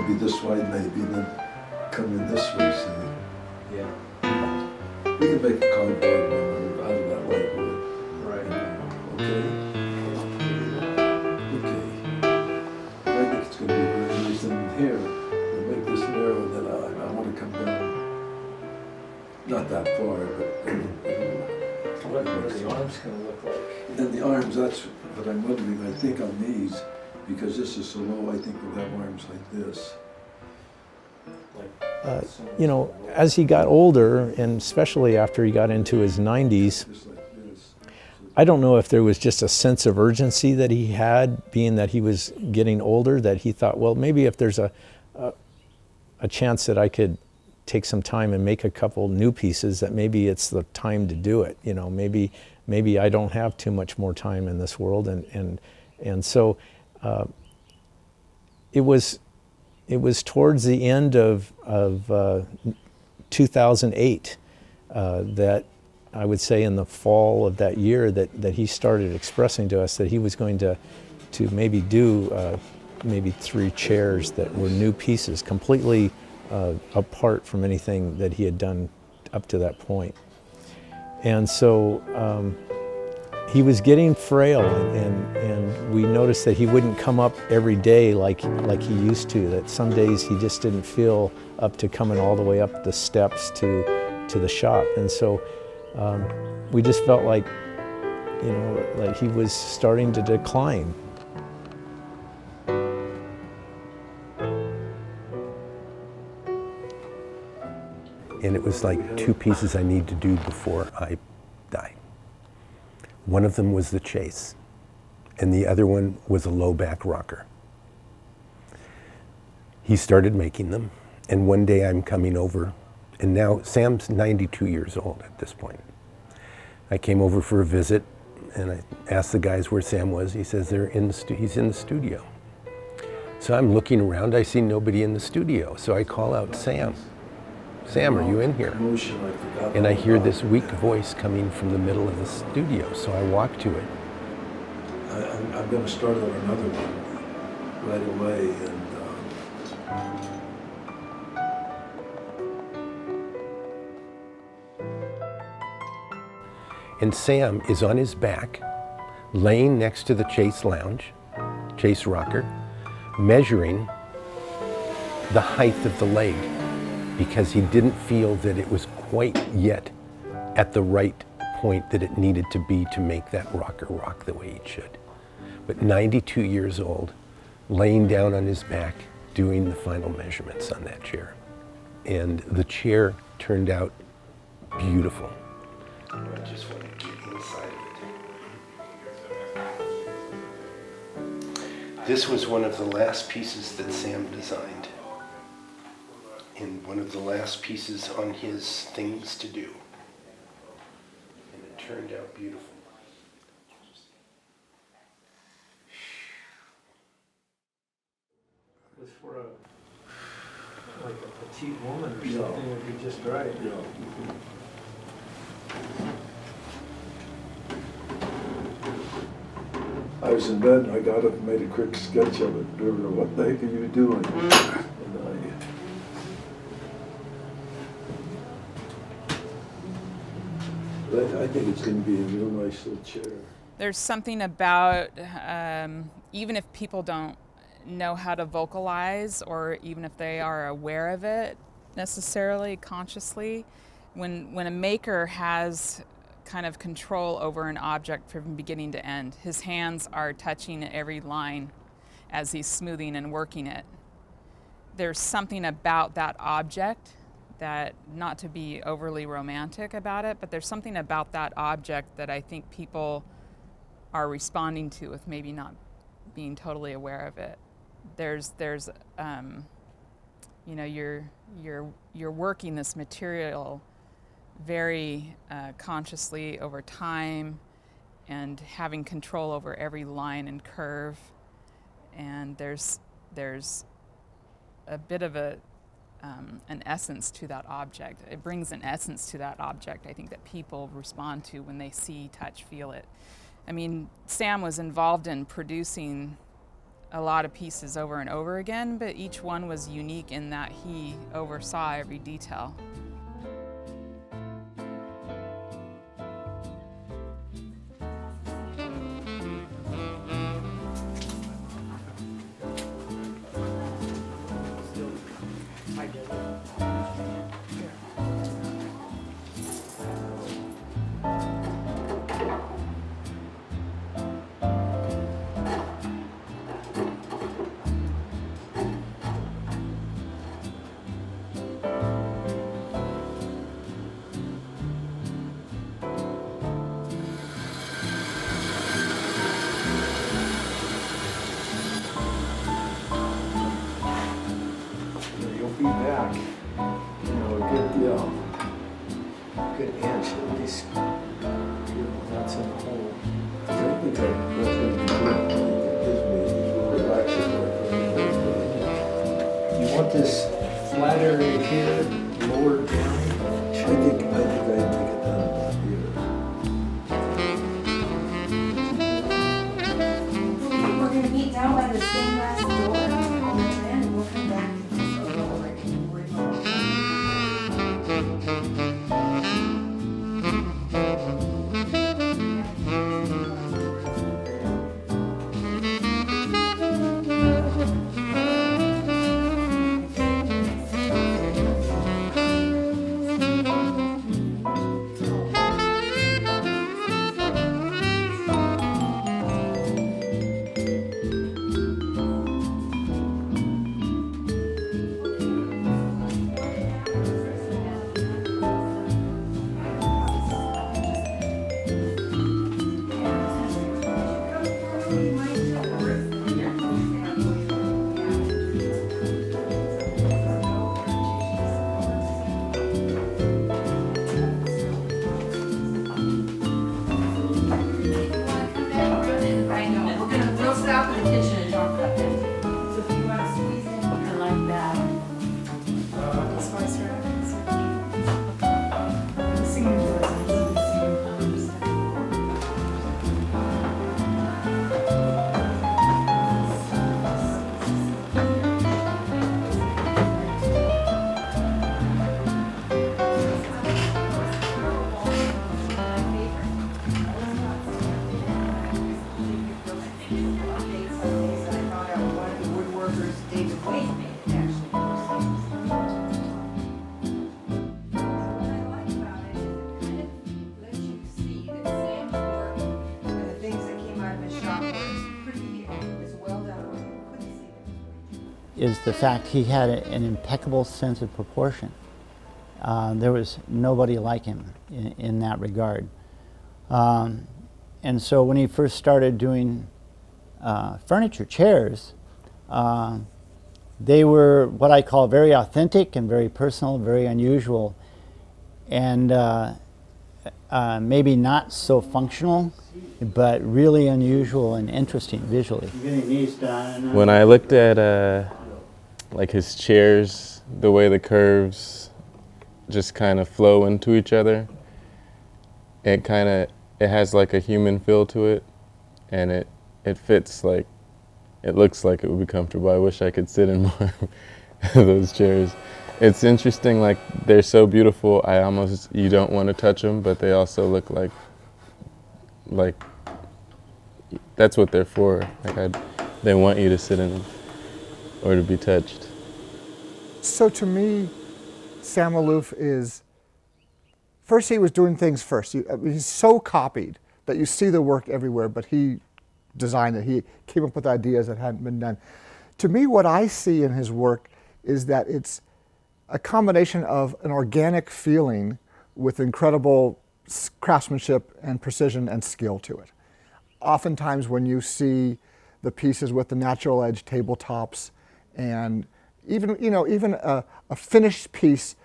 be this wide maybe, and then come in this way, see? Yeah. We can make a cardboard one out of that white wood. Right. Okay? Okay. I think it's gonna be very nice in here. We'll make this narrow, and then I wanna come down. Not that far, but What are the arms gonna look like? then the arms, that's what I'm wondering. I think on these, because this is so low, I think we'll have arms like this. You know, as he got older, and especially after he got into his 90s, Just like this. I don't know if there was just a sense of urgency that he had, being that he was getting older, that he thought, well, maybe if there's a chance that I could take some time and make a couple new pieces, that maybe it's the time to do it. You know, maybe I don't have too much more time in this world, and so it was towards the end of 2008 that I would say in the fall of that year that he started expressing to us that he was going to maybe do maybe 3 chairs that were new pieces, completely apart from anything that he had done up to that point. And so he was getting frail, and we noticed that he wouldn't come up every day like he used to, that some days he just didn't feel up to coming all the way up the steps to the shop. And so we just felt like, you know, like he was starting to decline. And it was like 2 pieces I need to do before I die. One of them was the chase, and the other one was a low back rocker. He started making them, and one day I'm coming over, and now Sam's 92 years old at this point. I came over for a visit, and I asked the guys where Sam was. He says he's in the studio. So I'm looking around, I see nobody in the studio, so I call out Sam. Sam, are you in here? And I hear this weak voice coming from the middle of the studio, so I walk to it. I'm going to start on another one right away, and Sam is on his back, laying next to the chase rocker, measuring the height of the leg, because he didn't feel that it was quite yet at the right point that it needed to be to make that rocker rock the way it should. But 92 years old, laying down on his back, doing the final measurements on that chair. And the chair turned out beautiful. I just want to get inside of it. This was one of the last pieces that Sam designed, and one of the last pieces on his things to do. And it turned out beautiful. It was for a petite woman or something would be just right. I was in bed and I got up and made a quick sketch of it. River, what the heck are you doing? I think it's going to be a real nice little chair. There's something about, even if people don't know how to vocalize, or even if they are aware of it necessarily, consciously, when a maker has kind of control over an object from beginning to end, his hands are touching every line as he's smoothing and working it. There's something about that object that, not to be overly romantic about it, but there's something about that object that I think people are responding to with maybe not being totally aware of it. There's you know, you're working this material very consciously over time, and having control over every line and curve, and there's a bit of an essence to that object. It brings an essence to that object, I think, that people respond to when they see, touch, feel it. I mean, Sam was involved in producing a lot of pieces over and over again, but each one was unique in that he oversaw every detail. You'll be back, you know, good inch at least, that's in the hole. I think that's going to be good. It gives me relaxing work. You want this flat area here, lower down? I think I'd make it down about here. We're gonna meet down by the stained glass door on the end, and we'll come back to this over and worry about is the fact he had an impeccable sense of proportion. There was nobody like him in that regard. And so when he first started doing furniture, chairs, they were what I call very authentic and very personal, very unusual, and maybe not so functional, but really unusual and interesting visually. When I looked at like his chairs, the way the curves just kind of flow into each other, it has like a human feel to it, and it fits, like, it looks like it would be comfortable. I wish I could sit in more of those chairs. It's interesting, like, they're so beautiful, you don't want to touch them, but they also look like that's what they're for. Like, they want you to sit in them or to be touched. So to me, Sam Maloof is, first he was doing things first. He's so copied that you see the work everywhere, but he designed it. He came up with ideas that hadn't been done. To me, what I see in his work is that it's a combination of an organic feeling with incredible craftsmanship and precision and skill to it. Oftentimes when you see the pieces with the natural edge tabletops, and even a finished piece,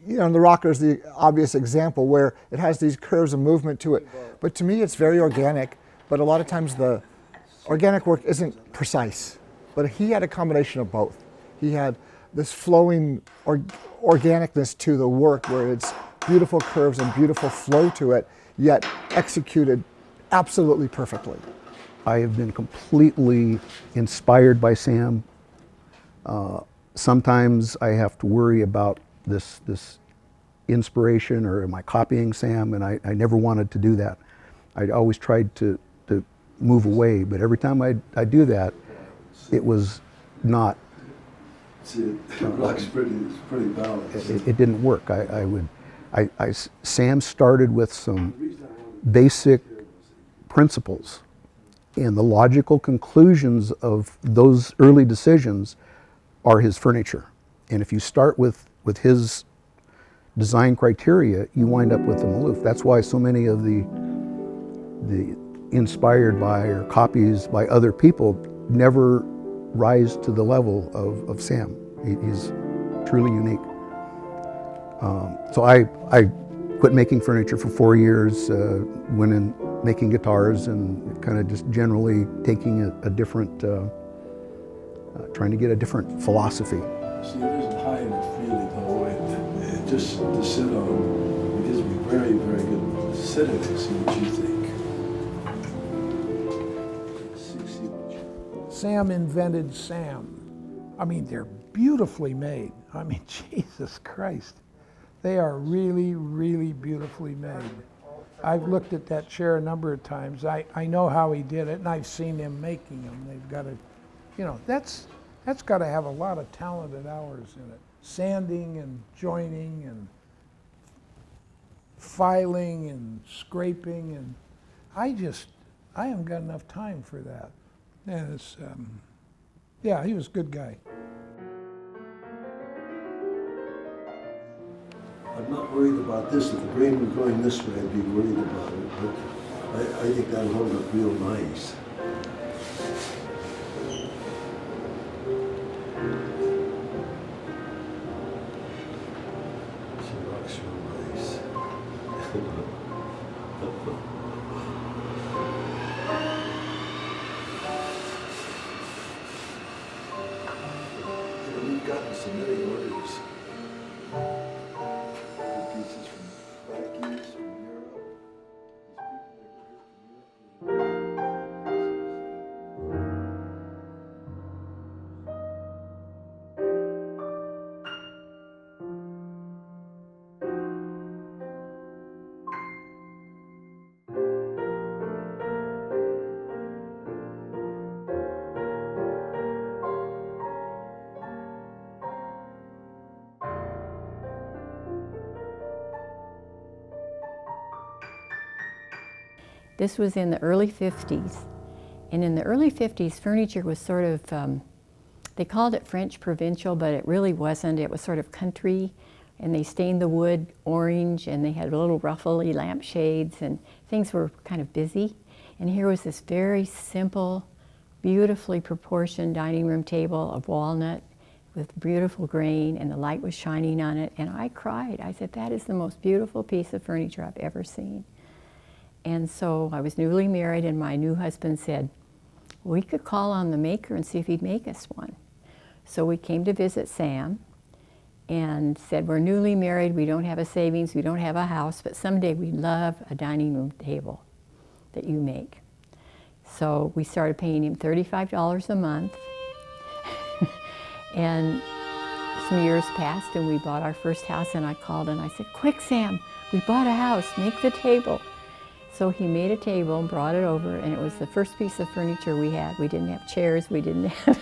and the rocker is the obvious example where it has these curves and movement to it. But to me, it's very organic, but a lot of times the organic work isn't precise. But he had a combination of both. He had this flowing organicness to the work where it's beautiful curves and beautiful flow to it, yet executed absolutely perfectly. I have been completely inspired by Sam. Sometimes I have to worry about this inspiration, or am I copying Sam? And I never wanted to do that. I always tried to move away, but every time I do that, it was not. See, it looks it's pretty balanced. It didn't work. Sam started with some basic principles, and the logical conclusions of those early decisions are his furniture. And if you start with his design criteria, you wind up with the Maloof. That's why so many of the inspired by or copies by other people never rise to the level of Sam. He's truly unique. So I quit making furniture for 4 years, went in making guitars, and kind of just generally taking a different, trying to get a different philosophy. See, it isn't high enough really, though. It just to sit on, it gives me very, very good sitting to see what you think. See what you... Sam invented Sam. I mean, they're beautifully made. I mean, Jesus Christ. They are really, really beautifully made. I've looked at that chair a number of times. I know how he did it, and I've seen him making them. They've got to, you know, that's got to have a lot of talented hours in it. Sanding and joining and filing and scraping, and I haven't got enough time for that. And it's, yeah, he was a good guy. I'm not worried about this. If the grain were going this way, I'd be worried about it, but I think that'll hold up real nice. She looks real nice. We've gotten so many orders. Pieces from Rockies, from Europe. These people that go here from Europe. This was in the early 50s. And in the early 50s, furniture was sort of, they called it French provincial, but it really wasn't. It was sort of country, and they stained the wood orange, and they had little ruffly lampshades, and things were kind of busy. And here was this very simple, beautifully proportioned dining room table of walnut with beautiful grain, and the light was shining on it. And I cried. I said, that is the most beautiful piece of furniture I've ever seen. And so I was newly married, and my new husband said, we could call on the maker and see if he'd make us one. So we came to visit Sam and said, we're newly married, we don't have a savings, we don't have a house, but someday we'd love a dining room table that you make. So we started paying him $35 a month. And some years passed, and we bought our first house, and I called and I said, quick, Sam, we bought a house, make the table. So he made a table and brought it over, and it was the first piece of furniture we had. We didn't have chairs, we didn't have,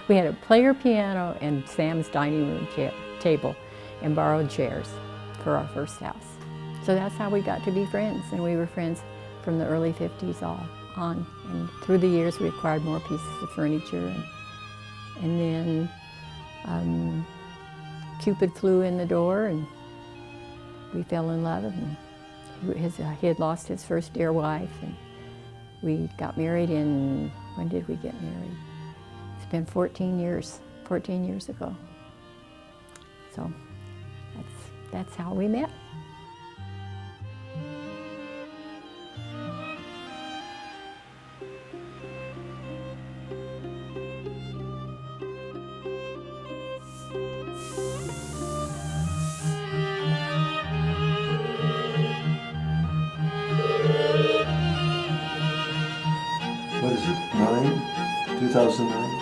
we had a player piano and Sam's dining room table and borrowed chairs for our first house. So that's how we got to be friends, and we were friends from the early 50s on. And through the years we acquired more pieces of furniture, and then Cupid flew in the door and we fell in love. And he had lost his first dear wife, and we got married in, when did we get married? It's been 14 years ago. So that's how we met. 2009?